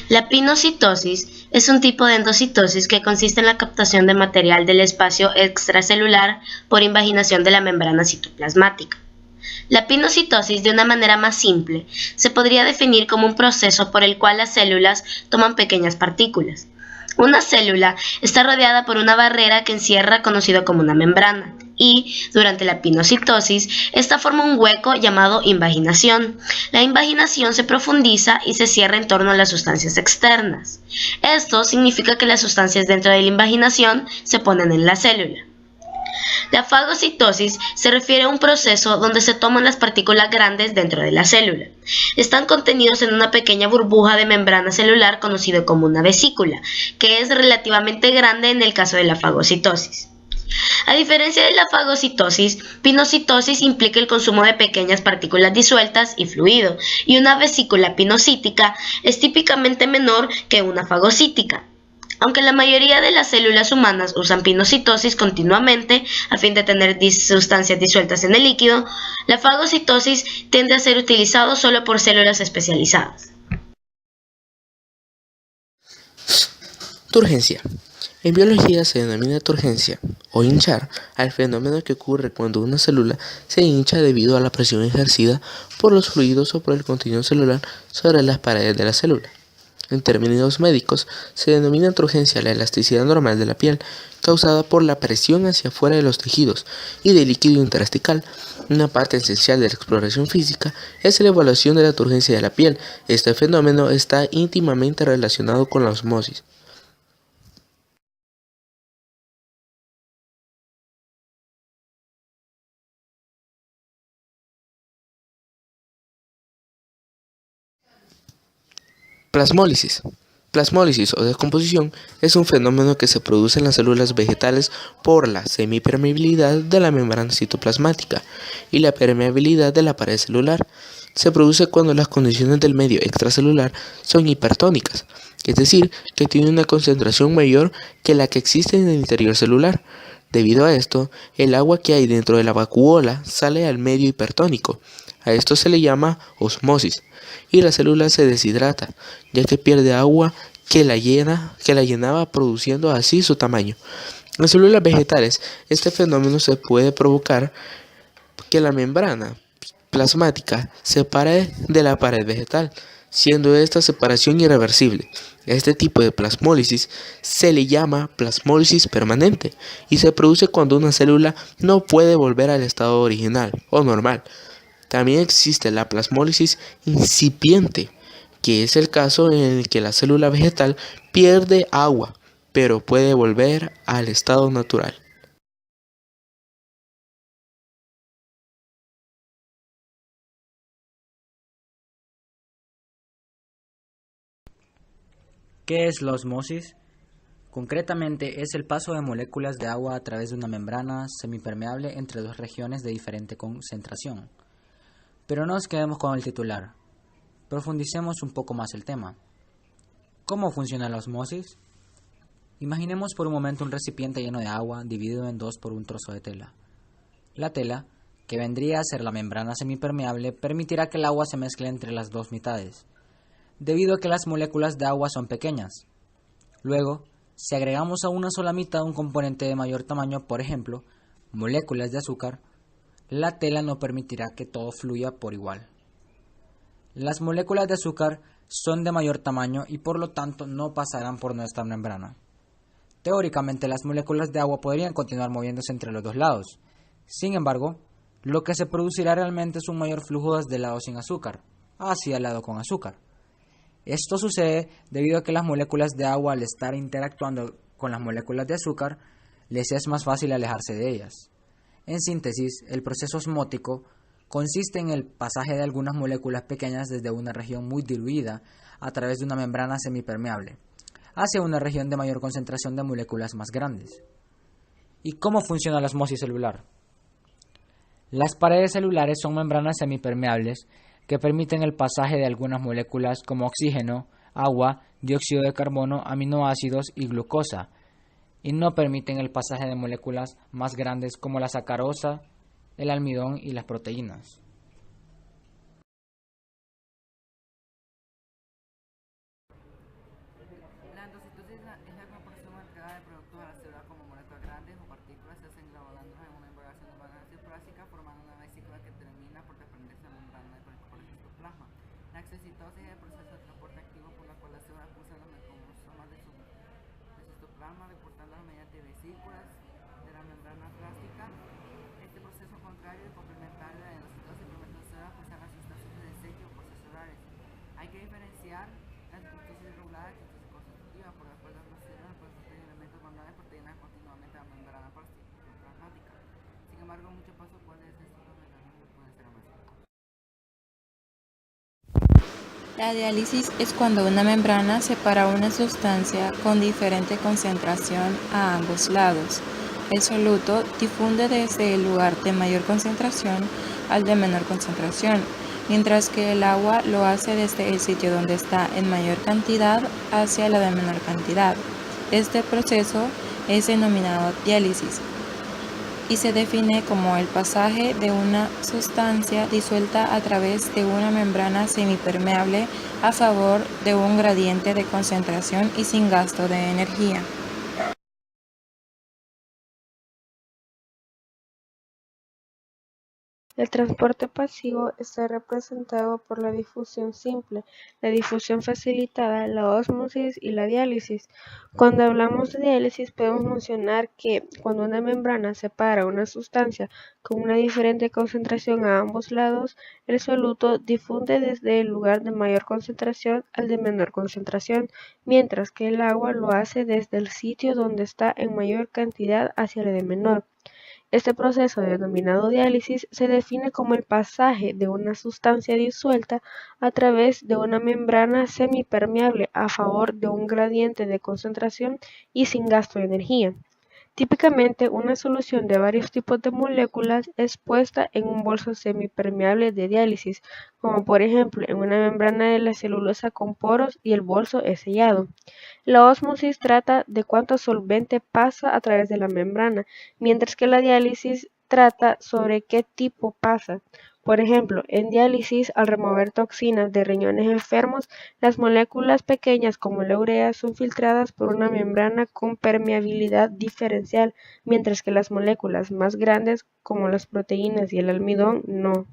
La pinocitosis es un tipo de endocitosis que consiste en la captación de material del espacio extracelular por invaginación de la membrana citoplasmática. La pinocitosis, de una manera más simple, se podría definir como un proceso por el cual las células toman pequeñas partículas. Una célula está rodeada por una barrera que encierra conocido como una membrana y, durante la pinocitosis, esta forma un hueco llamado invaginación. La invaginación se profundiza y se cierra en torno a las sustancias externas. Esto significa que las sustancias dentro de la invaginación se ponen en la célula. La fagocitosis se refiere a un proceso donde se toman las partículas grandes dentro de la célula. Están contenidos en una pequeña burbuja de membrana celular conocido como una vesícula, que es relativamente grande en el caso de la fagocitosis. A diferencia de la fagocitosis, pinocitosis implica el consumo de pequeñas partículas disueltas y fluido, y una vesícula pinocítica es típicamente menor que una fagocítica. Aunque la mayoría de las células humanas usan pinocitosis continuamente a fin de tener sustancias disueltas en el líquido, la fagocitosis tiende a ser utilizado solo por células especializadas. Turgencia. En biología se denomina turgencia o hinchar al fenómeno que ocurre cuando una célula se hincha debido a la presión ejercida por los fluidos o por el contenido celular sobre las paredes de la célula. En términos médicos, se denomina turgencia la elasticidad normal de la piel, causada por la presión hacia afuera de los tejidos y del líquido intersticial. Una parte esencial de la exploración física es la evaluación de la turgencia de la piel. Este fenómeno está íntimamente relacionado con la osmosis. Plasmólisis. Plasmólisis o descomposición es un fenómeno que se produce en las células vegetales por la semipermeabilidad de la membrana citoplasmática y la permeabilidad de la pared celular. Se produce cuando las condiciones del medio extracelular son hipertónicas, es decir, que tienen una concentración mayor que la que existe en el interior celular. Debido a esto, el agua que hay dentro de la vacuola sale al medio hipertónico. A esto se le llama osmosis, y la célula se deshidrata, ya que pierde agua que la llenaba, produciendo así su tamaño. En células vegetales, este fenómeno se puede provocar que la membrana plasmática se separe de la pared vegetal, siendo esta separación irreversible. Este tipo de plasmólisis se le llama plasmólisis permanente y se produce cuando una célula no puede volver al estado original o normal. También existe la plasmólisis incipiente, que es el caso en el que la célula vegetal pierde agua, pero puede volver al estado natural. ¿Qué es la osmosis? Concretamente, es el paso de moléculas de agua a través de una membrana semipermeable entre dos regiones de diferente concentración. Pero no nos quedemos con el titular. Profundicemos un poco más el tema. ¿Cómo funciona la osmosis? Imaginemos por un momento un recipiente lleno de agua dividido en dos por un trozo de tela. La tela, que vendría a ser la membrana semipermeable, permitirá que el agua se mezcle entre las dos mitades, debido a que las moléculas de agua son pequeñas. Luego, si agregamos a una sola mitad un componente de mayor tamaño, por ejemplo, moléculas de azúcar, la tela no permitirá que todo fluya por igual. Las moléculas de azúcar son de mayor tamaño y por lo tanto no pasarán por nuestra membrana. Teóricamente, las moléculas de agua podrían continuar moviéndose entre los dos lados. Sin embargo, lo que se producirá realmente es un mayor flujo desde el lado sin azúcar hacia el lado con azúcar. Esto sucede debido a que las moléculas de agua, al estar interactuando con las moléculas de azúcar, les es más fácil alejarse de ellas. En síntesis, el proceso osmótico consiste en el pasaje de algunas moléculas pequeñas desde una región muy diluida a través de una membrana semipermeable hacia una región de mayor concentración de moléculas más grandes. ¿Y cómo funciona la osmosis celular? Las paredes celulares son membranas semipermeables que permiten el pasaje de algunas moléculas como oxígeno, agua, dióxido de carbono, aminoácidos y glucosa, y no permiten el pasaje de moléculas más grandes como la sacarosa, el almidón y las proteínas. es la incorporación o entrega de productos a la célula como moléculas grandes o partículas se hacen englobándolas en una invagación de membrana citoplásica formando una vesícula que termina por desprenderse de la membrana y por incorporarse al citoplasma. La exocitosis es el proceso de transporte activo por la cual las células pulsan los cromosomas de su citoplasma reportándolas mediante vesículas de la membrana plástica. Este proceso contrario y complementario de la endocitosis permite a las células pulsar las sustancias de desecho o celulares. Hay que diferenciar la citosis regulada y citosis constitutiva, por las cuales las células pueden contener elementos normales proteínas continuamente a la membrana plasmática. Sin embargo, muchos pasos pueden ser estos mecanismos pueden ser avanzados. La diálisis es cuando una membrana separa una sustancia con diferente concentración a ambos lados. El soluto difunde desde el lugar de mayor concentración al de menor concentración, mientras que el agua lo hace desde el sitio donde está en mayor cantidad hacia la de menor cantidad. Este proceso es denominado diálisis y se define como el pasaje de una sustancia disuelta a través de una membrana semipermeable a favor de un gradiente de concentración y sin gasto de energía. El transporte pasivo está representado por la difusión simple, la difusión facilitada, la ósmosis y la diálisis. Cuando hablamos de diálisis podemos mencionar que cuando una membrana separa una sustancia con una diferente concentración a ambos lados, el soluto difunde desde el lugar de mayor concentración al de menor concentración, mientras que el agua lo hace desde el sitio donde está en mayor cantidad hacia el de menor. Este proceso, denominado diálisis, se define como el pasaje de una sustancia disuelta a través de una membrana semipermeable a favor de un gradiente de concentración y sin gasto de energía. Típicamente, una solución de varios tipos de moléculas es puesta en un bolso semipermeable de diálisis, como por ejemplo en una membrana de la celulosa con poros y el bolso es sellado. La ósmosis trata de cuánto solvente pasa a través de la membrana, mientras que la diálisis trata sobre qué tipo pasa. Por ejemplo, en diálisis, al remover toxinas de riñones enfermos, las moléculas pequeñas como la urea son filtradas por una membrana con permeabilidad diferencial, mientras que las moléculas más grandes como las proteínas y el almidón no.